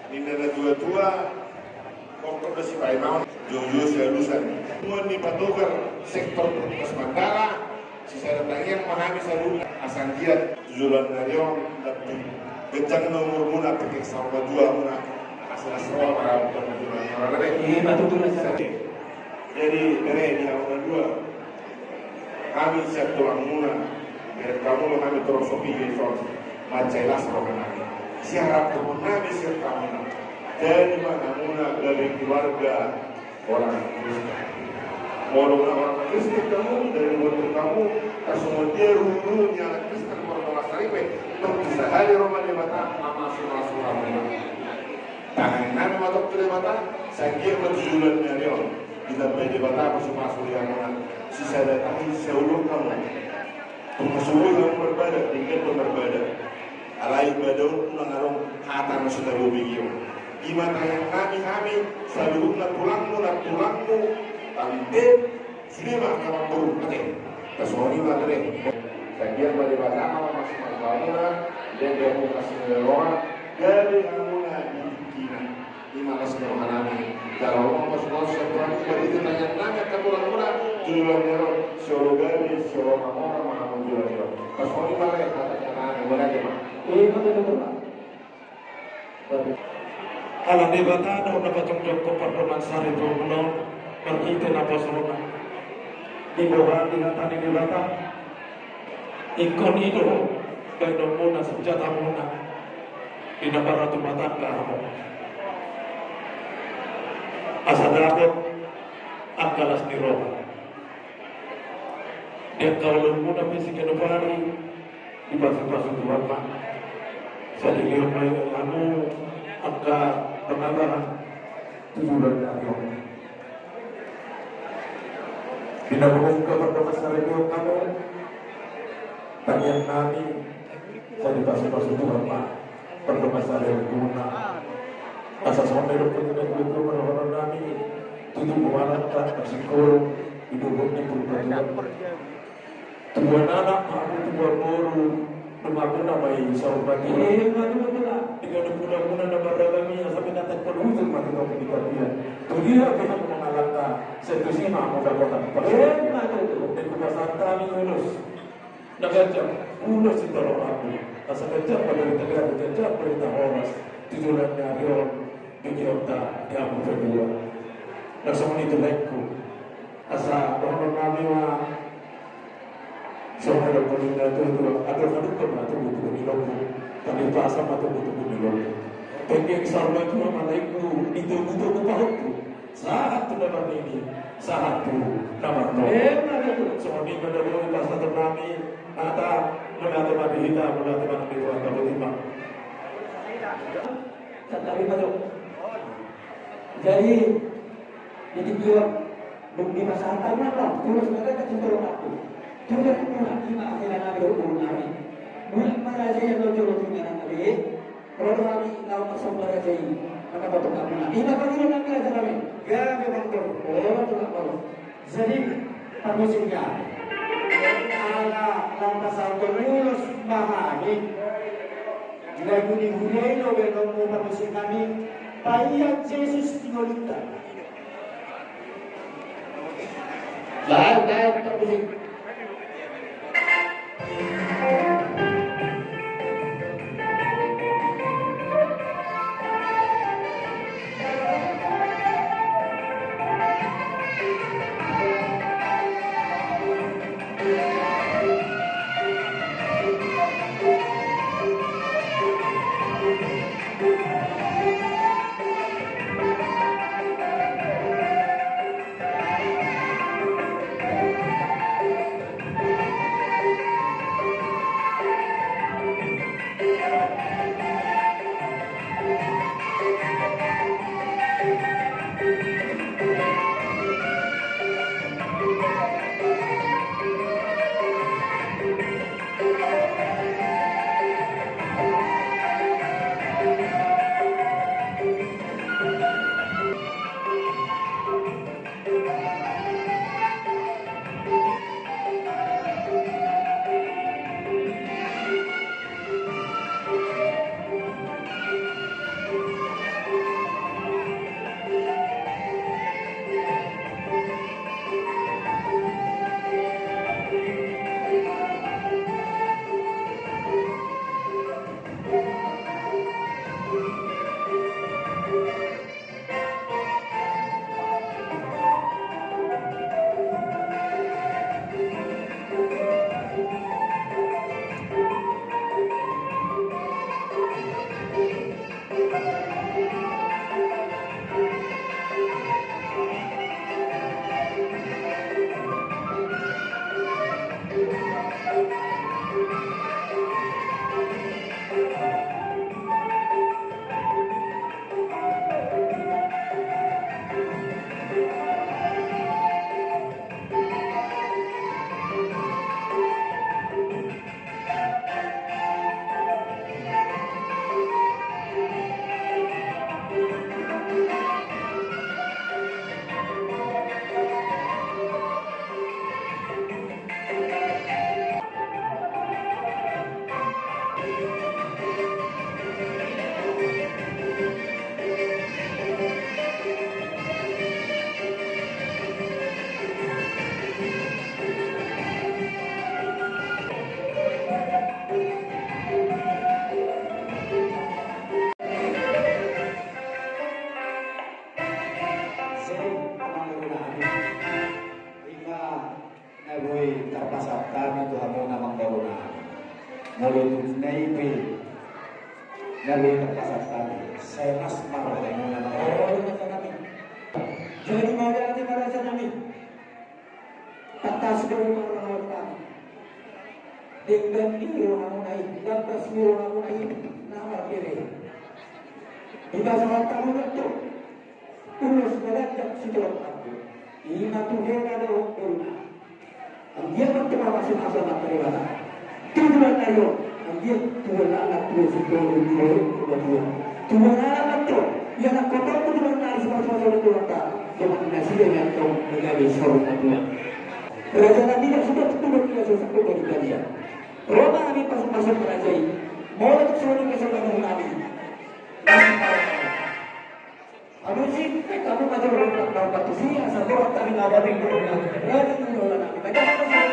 Ini na tua-tua, pokok udah si Paimau, Jojo Selusan. Semua ni patogar sektor Mas Mandara, sisa datang yang memahami salun asan dia tujuan narion tapi kencang nomor muna pakai sama dua muna asal-asal para tujuan orang ini patogar saja. Jadi dari dia orang dua, kami siap tulang muna, biar kamu kami terus sopi besok macailah sama kami. Siapa pun nabi siap kamu. Jadi mana muna dari keluarga orang Kristen. Walaupun orang Kristen kamu dari waktu kamu semua dia rumunya anak Kristen orang Saripe untuk bisa hari Roma di mata ama masuk kamu. Tangan nabi matok tu di mata sakit bertujuan milion. Kita di mata masuk yang mana sisa datang seuluh kamu. Pemasukan kamu berbeda, tingkat berbeda. Alai badau nangarong hata sudah bobigio. Di mata yang kami selalu tulangmu tante sinema kamu turun kate kasori madre kajian pada bata kamu masih kamu dan dia mau kasih lelora dari kamu dikina di mana sedang hanami kalau mau masuk sekolah itu tanya kamu orang jualan nero sorogali sorong orang mau jualan kasori madre katanya nana mana mah betul Alam di bata ada pacong joko perdoman sari promono pergi na pasona di bawah di hatani di bata ikon itu baik muna senjata muna di negara tu mata kamu asa dapat akalas di roh dia kalau muna fisik inovasi di pasal Tuhan mak sedikit mai anu angka penambahan tujuan dari Bina membuka pertama sarjana kamu tanya nami saya dipasang Tuhan Pak pertama sarjana guna asas mondel pengen itu menurut nami tujuh bulan tak bersyukur hidup ini berubah tujuan anak aku tujuan guru rumahku namai saubati dengan guna nama ragami yang sampai datang perhujung mati kau ketika dia dia pernah mengalahkan setusi mau dapat dan kebasan kami ulus nagajak ulus itu aku asal kejap pada negara kejap perintah horas tujuan nyarion dikiota yang berdua dan semua itu lekku asa orang kami semua ada komunitas itu ada kadang atau butuh di logo tapi pasal atau butuh di logo pengen sarwa itu malaiku itu butuh kupahku saat tu dapat ini saat tu dapat no semua ini berdua pasal ternami ada menata mati hitam menata mati dua kalau lima tetapi betul jadi dia belum di masa hantarnya lah terus mereka cenderung aku Jangan pernah kita akhirnya berhubung kami. Bukan para saya yang lojo dengan kami. Kalau kami lawan masuk para saya, maka betul kami. Ini apa dulu kami ada kami? Gak memang betul. Oh tidak perlu. Jadi permusiknya. Ala lantas auto lulus mahani. Lagu di Huleno bertemu permusik kami. Paya Yesus tinolita. Lain permusik. saat kami. Saya asmara dengan nama Allah kami. Jadi mau hati merasa kami. Atas kebenaran kami. Dengan ini orang naik, dan bersiul orang naik, nama kiri. Di pasal tamu itu, tulus belajar situlah aku. Ina Tuhan ada hukumnya. Dia bertemu masing-masing materi mana. Tujuan ayo, dia tujuan anak tujuan situlah dua. Tujuan anak itu, yang nak kotor tujuan anak semasa itu ada. Jangan nasi dengan kau menjadi seorang Tuhan. Kerajaan tidak sudah tertutup tidak sesuatu dari kalian. Roma kami masuk raja ini. Mulai seluruh kesempatan kami. Aduh sih, kamu macam orang tak tahu sih, asal orang tak minta apa yang berubah. Raja itu orang kami. Baca apa sih?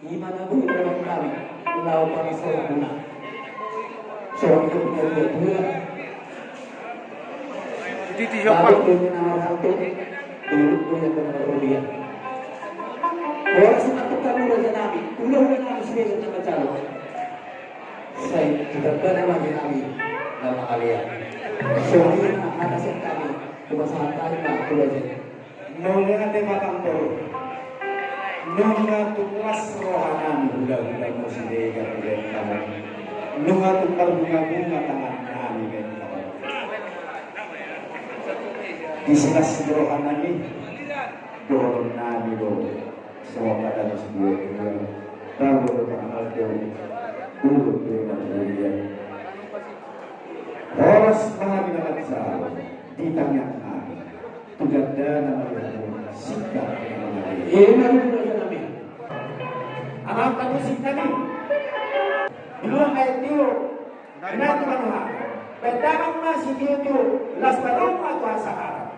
Gimana bu dalam kami melakukan seorang seorang itu punya dua Titi siapa? lalu dengan satu dulu punya dia orang satu kami raja nabi ulah nabi sebagai nama calon saya tidak benar lagi nabi nama kalian soalnya ada kami kebasahan kami pak raja Nolnya nanti makan baru. Nunga tukas rohanan budak-budak musida kemudian kamu. Nunga tukar bunga-bunga tangan kami kan kamu. Di selas rohanan ini dorong nami do. Semua kata sendiri. Tahu tentang itu dulu dengan dia. Horas mengambil sah di tangan kami. Tugada nama Allah sikap nama Allah. ini raja nabi Amal kamu sikap ni. Dua ayat itu. Kenapa kamu? Pertama masih itu las paloma tu asahara.